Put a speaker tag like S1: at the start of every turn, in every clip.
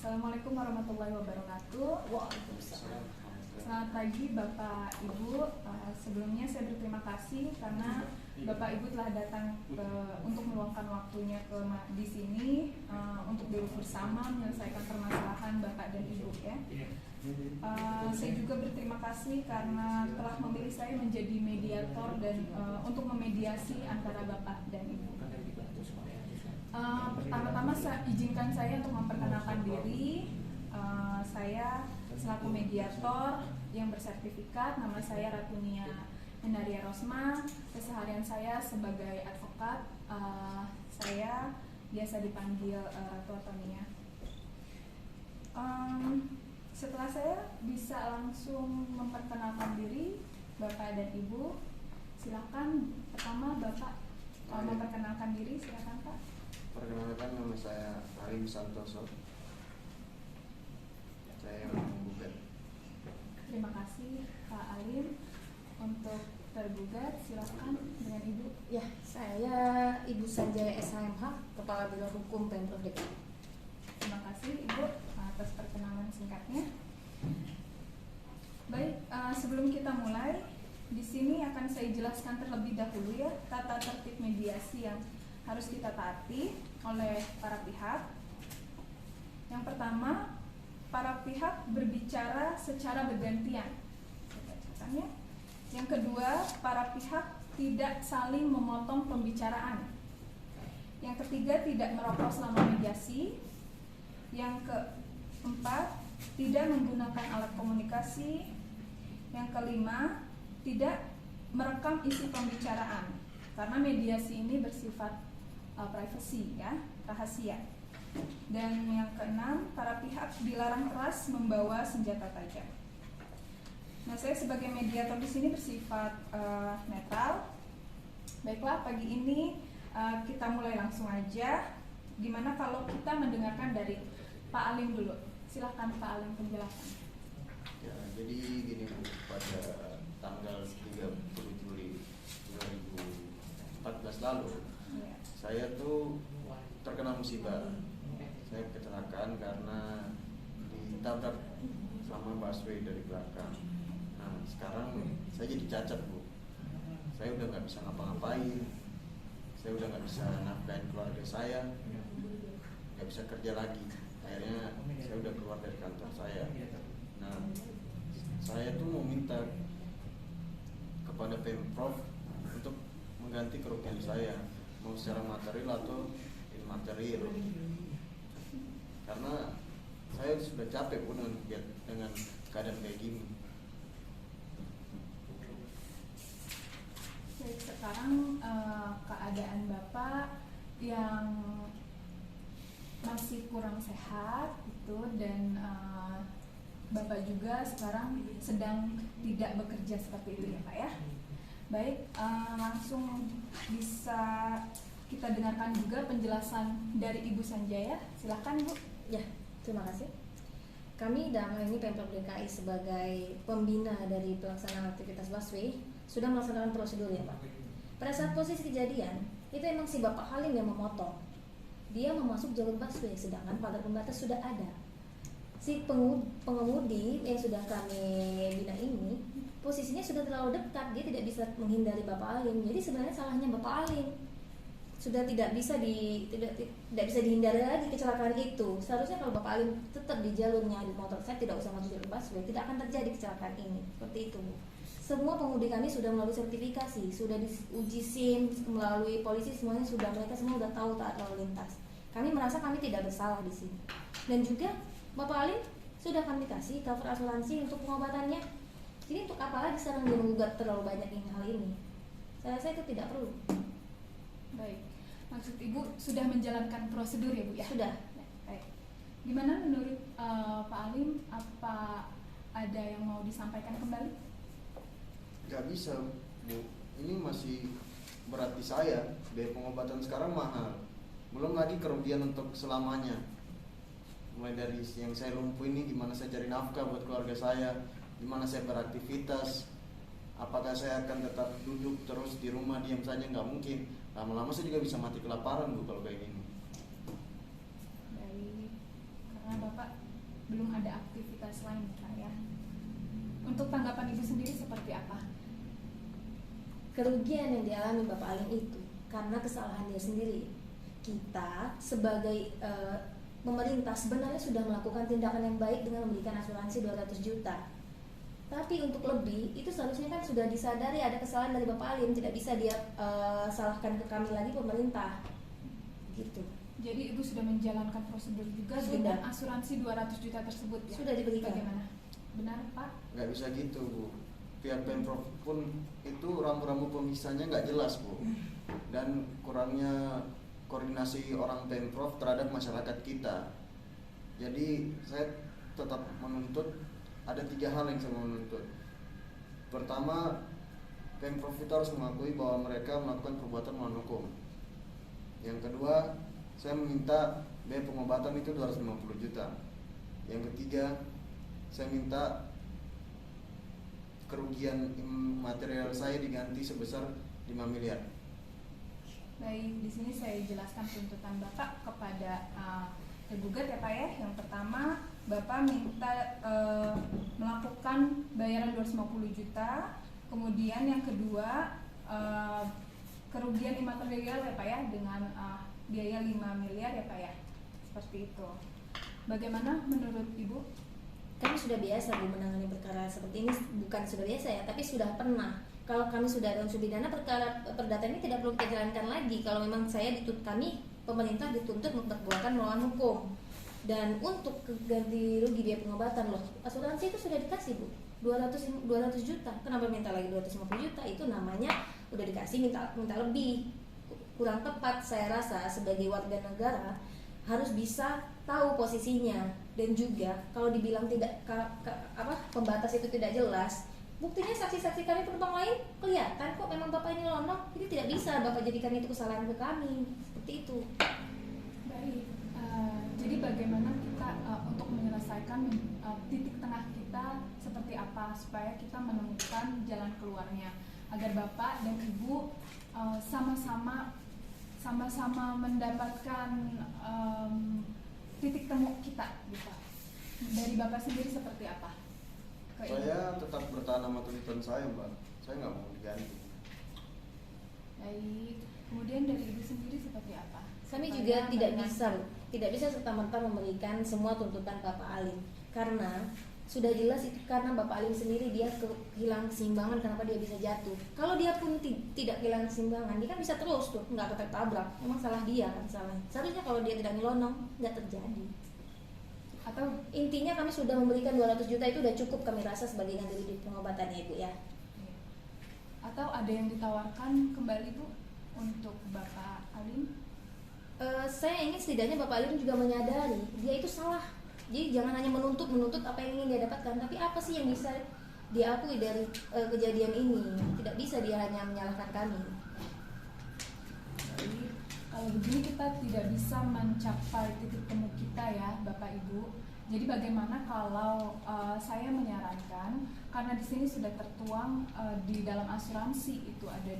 S1: Assalamualaikum warahmatullahi wabarakatuh.
S2: Waalaikumsalam.
S1: Selamat pagi Bapak Ibu. Sebelumnya saya berterima kasih karena Bapak Ibu telah datang untuk meluangkan waktunya di sini untuk duduk bersama menyelesaikan permasalahan Bapak dan Ibu ya. Saya juga berterima kasih karena telah memilih saya menjadi mediator dan untuk memediasi antara Bapak dan Ibu. Pertama-tama izinkan saya untuk memperkenalkan diri. Saya selaku mediator yang bersertifikat, nama saya Ratunia Hendaria Rosma. Keseharian saya sebagai advokat, saya biasa dipanggil Ratu atau Nia. Setelah saya bisa langsung memperkenalkan diri Bapak dan Ibu, silakan. Pertama Bapak memperkenalkan diri, silakan Pak.
S2: Perkenalkan, nama saya Alim Santoso. Saya yang menggugat.
S1: Terima kasih Pak Alim. Untuk tergugat, silakan dengan Ibu.
S3: Ya, saya Ibu Sanjaya SHMH, Kepala Biro Hukum Pemprov DKI.
S1: Terima kasih Ibu atas perkenalan singkatnya. Baik, sebelum kita mulai, di sini akan saya jelaskan terlebih dahulu ya tata tertib mediasi yang harus kita taati oleh para pihak. Yang pertama, para pihak berbicara secara bergantian. Yang kedua, para pihak tidak saling memotong pembicaraan. Yang ketiga, tidak merokok selama mediasi. Yang keempat, tidak menggunakan alat komunikasi. Yang kelima, tidak merekam isi pembicaraan karena mediasi ini bersifat privasi ya, rahasia. Dan yang keenam, para pihak dilarang keras membawa senjata tajam. Nah, saya sebagai mediator di sini bersifat netral. Baiklah, pagi ini kita mulai langsung aja. Gimana kalau kita mendengarkan dari Pak Alim dulu? Silahkan Pak Alim penjelasan.
S2: Ya, jadi gini Bu, pada tanggal 30 Juli 2014 lalu,
S1: Ya.
S2: saya tuh terkena musibah. Saya kecelakaan karena ditabrak sama busway dari belakang. Nah, sekarang saya jadi cacat Bu. Saya udah nggak bisa ngapa-ngapain. Saya udah nggak bisa nafkahin keluarga saya, nggak bisa kerja lagi. Akhirnya saya udah keluar dari kantor saya. Nah, saya tuh mau minta kepada Pemprov untuk mengganti kerugian saya, mau secara material atau immaterial. Karena saya sudah capek pun dengan keadaan kayak gini.
S1: Baik, sekarang keadaan Bapak yang masih kurang sehat itu dan Bapak juga sekarang sedang tidak bekerja seperti itu ya Pak ya. Baik, langsung bisa kita dengarkan juga penjelasan dari Ibu Sanjaya. Silakan Bu.
S3: Ya, terima kasih. Kami dalam hal ini Pemprov DKI sebagai pembina dari pelaksanaan aktivitas busway sudah melaksanakan prosedur ya Pak. Pada saat posisi kejadian, itu emang si Bapak Halim yang memotong. Dia memasuk jalur busway, sedangkan pagar pembatas sudah ada. Si pengemudi yang sudah kami bina ini posisinya sudah terlalu dekat, dia tidak bisa menghindari Bapak Alim. Jadi sebenarnya salahnya Bapak Alim. Sudah tidak bisa dihindari lagi kecelakaan itu. Seharusnya kalau Bapak Alim tetap di jalurnya di motor saya, tidak usah masuk jalur busway, tidak akan terjadi kecelakaan ini. Seperti itu Bu. Semua pengemudi kami sudah melalui sertifikasi, sudah diuji SIM melalui polisi, semuanya sudah, mereka semua sudah tahu taat lalu lintas. Kami merasa kami tidak bersalah di sini. Dan juga Bapak Alim sudah kami kasih cover asuransi untuk pengobatannya. Jadi untuk apa lagi sekarang dia menggugat terlalu banyak hal ini? Saya rasa itu tidak perlu.
S1: Baik, maksud Ibu sudah menjalankan prosedur ya Bu ya?
S3: Sudah.
S1: Baik. Gimana menurut Pak Alim? Apa ada yang mau disampaikan kembali?
S2: Gak bisa Bu, ini masih berat di saya. Biaya pengobatan sekarang mahal, belum lagi kerugian untuk selamanya. Mulai dari yang saya lumpuh ini, gimana saya cari nafkah buat keluarga saya, gimana saya beraktivitas, apakah saya akan tetap duduk terus di rumah diam saja? Nggak mungkin. Lama-lama saya juga bisa mati kelaparan Bu kalau kayak gini.
S1: Baik, karena Bapak belum ada aktivitas lain Pak ya. Untuk tanggapan Ibu sendiri seperti apa?
S3: Kerugian yang dialami Bapak Alim itu karena kesalahan dia sendiri. Kita sebagai pemerintah sebenarnya sudah melakukan tindakan yang baik dengan memberikan asuransi 200 juta. Tapi untuk lebih itu seharusnya kan sudah disadari ada kesalahan dari Bapak Alim, tidak bisa dia salahkan ke kami lagi pemerintah. Gitu.
S1: Jadi Ibu sudah menjalankan prosedur juga
S3: Sudah.
S1: dengan asuransi 200 juta tersebut ya?
S3: Sudah diberikan.
S1: Bagaimana? Benar Pak?
S2: Nggak bisa gitu Bu, pihak Pemprov pun itu rambu-rambu pemisahnya nggak jelas Bu, dan kurangnya koordinasi orang Pemprov terhadap masyarakat kita. Jadi saya tetap menuntut ada 3 hal yang saya menuntut. Pertama, Pemprov itu harus mengakui bahwa mereka melakukan perbuatan melawan hukum. Yang kedua, saya meminta biaya pengobatan itu 250 juta. Yang ketiga, saya minta kerugian material saya diganti sebesar 5 miliar.
S1: Baik, di sini saya jelaskan tuntutan Bapak kepada tergugat ya Pak ya. Yang pertama, Bapak minta melakukan bayaran 250 juta. Kemudian yang kedua, kerugian imaterial ya Pak ya dengan biaya 5 miliar ya Pak ya. Seperti itu. Bagaimana menurut Ibu?
S3: Kami sudah biasa Bu menangani perkara seperti ini, bukan sudah biasa ya, tapi sudah pernah. Kalau kami sudah ada unsur pidana, perkara perdata ini tidak perlu kita jalankan lagi. Kalau memang kami pemerintah dituntut memperbuatan melawan hukum. Dan untuk ganti rugi biaya pengobatan loh, asuransi itu sudah dikasih Bu, 200 juta. Kenapa minta lagi 250 juta? Itu namanya udah dikasih minta lebih. Kurang tepat saya rasa sebagai warga negara harus bisa tahu posisinya, dan juga kalau dibilang tidak pembatas itu tidak jelas, buktinya saksi-saksi kami penumpang lain kelihatan kok memang Bapak ini lonong. Jadi tidak bisa Bapak jadikan itu kesalahan ke kami, seperti itu.
S1: Baik, jadi bagaimana kita untuk menyelesaikan titik tengah kita seperti apa supaya kita menemukan jalan keluarnya agar Bapak dan Ibu sama-sama mendapatkan titik temu kita gitu. Dari Bapak sendiri seperti apa?
S2: Saya tetap bertahan sama tuntutan saya Mbak, saya nggak mau diganti.
S1: Baik, kemudian dari Ibu sendiri seperti apa?
S3: Kami juga tidak bisa serta-merta memberikan semua tuntutan Bapak Alim, karena sudah jelas itu karena Bapak Alim sendiri dia kehilangan keseimbangan, kenapa dia bisa jatuh. Kalau dia pun tidak kehilangan keseimbangan, dia kan bisa terus tuh nggak ketabrak. Memang salah dia kan salah. Seharusnya kalau dia tidak nyelonong nggak terjadi. Atau intinya kami sudah memberikan 200 juta itu udah cukup kami rasa sebagai ganti rugi pengobatannya Ibu ya.
S1: Atau ada yang ditawarkan kembali Bu untuk Bapak Alim?
S3: Saya ingin setidaknya Bapak Alim juga menyadari dia itu salah. Jadi jangan hanya menuntut apa yang ingin dia dapatkan, tapi apa sih yang bisa diakui dari kejadian ini. Tidak bisa dia hanya menyalahkan kami.
S1: Jadi kalau begini kita tidak bisa mencapai titik temu kita ya Bapak Ibu. Jadi bagaimana kalau saya menyarankan, karena di sini sudah tertuang di dalam asuransi itu ada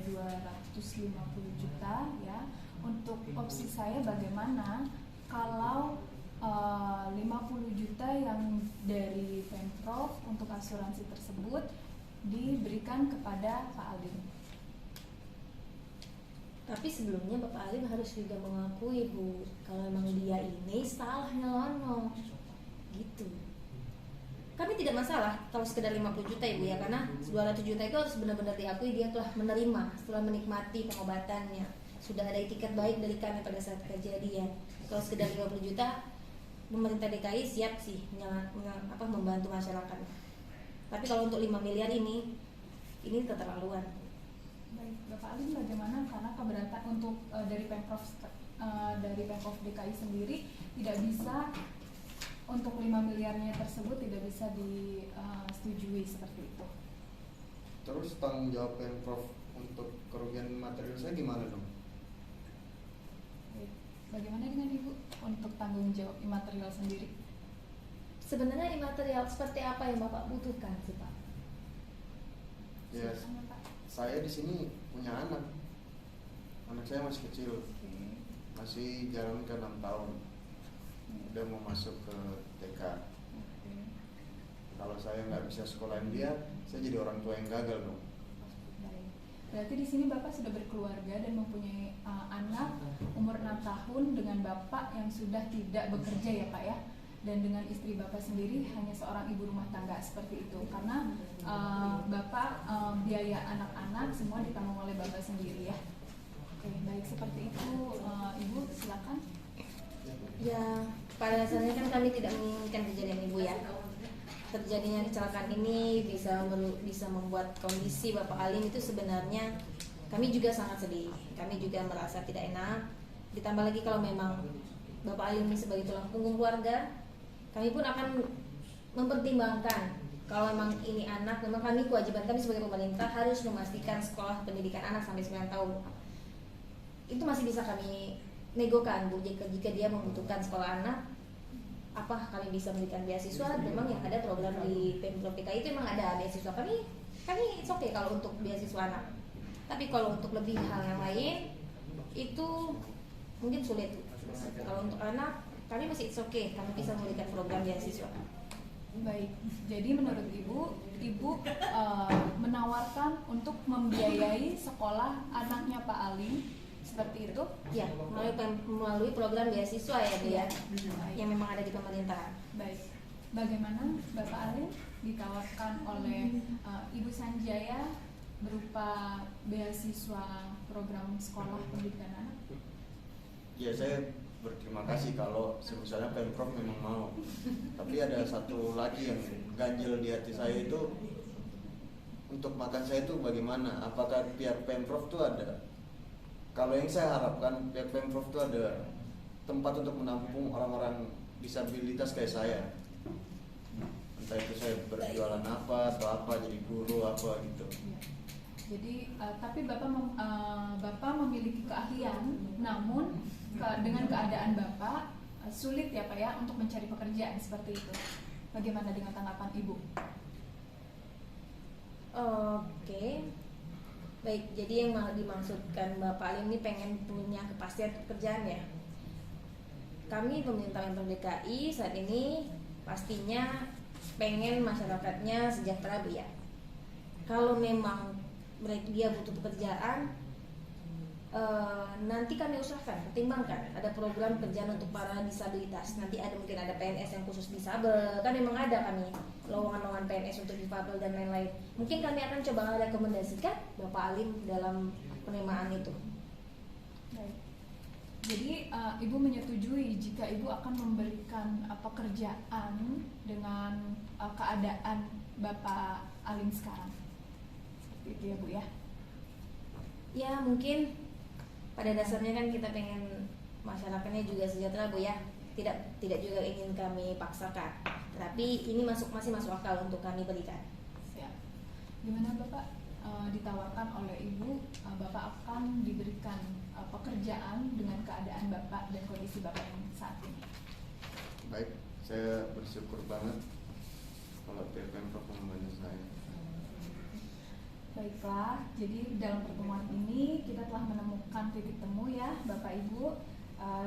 S1: 250 juta ya. Untuk opsi saya bagaimana kalau 50 juta yang dari Pemprov untuk asuransi tersebut diberikan kepada Pak Alim.
S3: Tapi sebelumnya Bapak Alim harus juga mengakui Bu, kalau memang dia ini salah nyelonong gitu. Kami tidak masalah kalau sekedar 50 juta Ibu ya, karena 200 juta itu harus benar-benar diakui dia telah menerima setelah menikmati pengobatannya. Sudah ada etiket baik dari kami pada saat kejadian. Kalau sekedar 50 juta, pemerintah DKI siap sih membantu masyarakat. Tapi kalau untuk 5 miliar ini keterlaluan.
S1: Baik, Bapak Alim bagaimana, karena keberatan untuk dari Pemprov DKI sendiri tidak bisa untuk 5 miliarnya tersebut tidak bisa disetujui seperti itu.
S2: Terus tanggung jawab Pemprov untuk kerugian material saya gimana dong?
S1: Baik. Bagaimana dengan Ibu untuk tanggung jawab imaterial sendiri?
S3: Sebenarnya imaterial seperti apa yang Bapak butuhkan sih Pak?
S2: Yes.
S1: Silakan, Pak.
S2: Saya di sini punya anak saya masih kecil,
S1: Oke.
S2: masih jalan ke 6 tahun. udah mau masuk ke TK.
S1: Oke.
S2: Kalau saya nggak bisa sekolahin dia, saya jadi orang tua yang gagal dong.
S1: Baik. Berarti di sini Bapak sudah berkeluarga dan mempunyai anak umur 6 tahun dengan Bapak yang sudah tidak bekerja ya Pak ya. Dan dengan istri Bapak sendiri hanya seorang ibu rumah tangga seperti itu. Karena Bapak biaya anak-anak semua ditanggung oleh Bapak sendiri ya. Oke, baik seperti itu. Ibu silakan.
S3: Ya, pada dasarnya kan kami tidak menginginkan kejadian Ibu ya. Terjadinya kecelakaan ini bisa membuat kondisi Bapak Alim itu sebenarnya kami juga sangat sedih. Kami juga merasa tidak enak. Ditambah lagi kalau memang Bapak Alim ini sebagai tulang punggung keluarga, kami pun akan mempertimbangkan kalau memang ini anak, memang kami kewajiban kami sebagai pemerintah harus memastikan sekolah pendidikan anak sampai 9 tahun. Itu masih bisa kami negokan Bu, jika dia membutuhkan sekolah anak, apa kami bisa memberikan beasiswa. Memang yang ada program di Pemprov DKI itu memang ada beasiswa, kami it's okay kalau untuk beasiswa anak. Tapi kalau untuk lebih hal yang lain itu mungkin sulit. Kalau untuk anak kami masih it's okay, kami bisa memberikan program beasiswa.
S1: Baik, jadi menurut Ibu menawarkan untuk membiayai sekolah anaknya Pak Alim seperti itu?
S3: Ya, melalui program beasiswa ya Bu ya, yang memang ada di pemerintahan.
S1: Baik, bagaimana Bapak Alim ditawarkan oleh Ibu Sanjaya berupa beasiswa program sekolah pendidikan anak?
S2: Ya, saya berterima kasih kalau misalnya Pemprov memang mau. Tapi ada satu lagi yang ganjil di hati saya itu, untuk makan saya itu bagaimana? Apakah pihak Pemprov itu ada? Kalau yang saya harapkan pihak Pemprov itu ada tempat untuk menampung orang-orang disabilitas kayak saya. Entah itu saya berjualan apa atau apa, jadi guru apa gitu.
S1: Ya. Jadi tapi Bapak memiliki keahlian, namun dengan keadaan Bapak sulit ya Pak ya untuk mencari pekerjaan seperti itu. Bagaimana dengan tanggapan Ibu?
S3: Oke. Baik, jadi yang dimaksudkan Bapak Alim ini pengen punya kepastian pekerjaan ya. Kami pemerintah Pemprov DKI saat ini pastinya pengen masyarakatnya sejahtera Bu ya. Kalau memang dia butuh pekerjaan, nanti kami usahakan, pertimbangkan ada program kerjaan untuk para disabilitas. Nanti mungkin ada PNS yang khusus disabel, kan memang ada kami lowongan-lowongan PNS untuk difabel dan lain-lain. Mungkin kami akan coba rekomendasikan Bapak Alim dalam penerimaan itu.
S1: Baik. Jadi Ibu menyetujui jika Ibu akan memberikan pekerjaan dengan keadaan Bapak Alim sekarang. Seperti itu ya Bu ya.
S3: Ya mungkin pada dasarnya kan kita pengen masyarakatnya juga sejahtera Bu ya. Tidak juga ingin kami paksakan. Tapi ini masih masuk akal untuk kami berikan.
S1: Siap. Gimana Bapak? Ditawarkan oleh Ibu, Bapak akan diberikan pekerjaan dengan keadaan Bapak dan kondisi Bapak yang saat ini.
S2: Baik, saya bersyukur banget kalau pihak Pemprov membantu saya.
S1: Baiklah, jadi dalam pertemuan ini kita telah menemukan titik temu ya Bapak Ibu.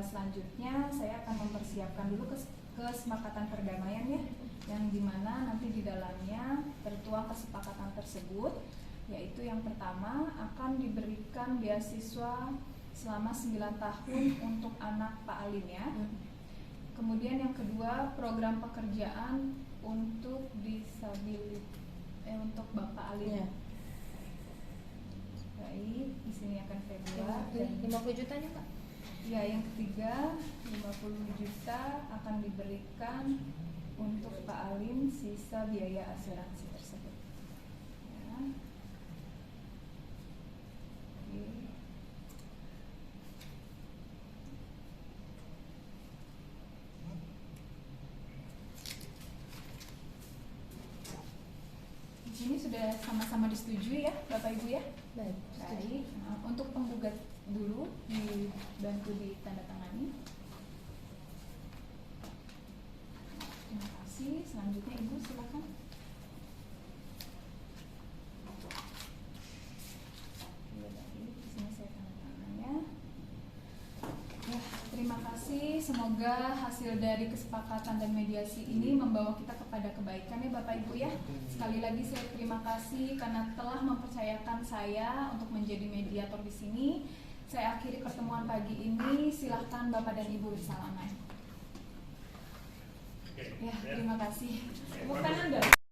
S1: Selanjutnya saya akan mempersiapkan dulu kesepakatan perdamaian ya, yang dimana nanti di dalamnya tertuang kesepakatan tersebut, yaitu yang pertama akan diberikan beasiswa selama 9 tahun untuk anak Pak Alim ya. Kemudian yang kedua program pekerjaan untuk untuk Bapak Alim.
S3: Ya.
S1: Baik, di sini akan Februari dan
S3: 50 jutanya Pak.
S1: ya, yang ketiga 50 juta akan diberikan untuk Pak Alim sisa biaya asuransi tersebut. Ya. Oke. Di sini sudah sama-sama disetujui ya Bapak Ibu ya.
S3: Baik.
S1: Baik, untuk penggugat dulu dibantu ditandatangani. Terima kasih. Selanjutnya Ibu silakan. Di sini saya tanda tangannya. Ya, terima kasih. Semoga hasil dari kesepakatan dan mediasi ini membawa kita kepada kebaikan ya Bapak Ibu ya. Sekali lagi saya terima kasih karena telah mempercayakan saya untuk menjadi mediator di sini. Saya akhiri pertemuan pagi ini. Silahkan Bapak dan Ibu bersalaman. Ya, terima kasih. Tepuk tangan dong.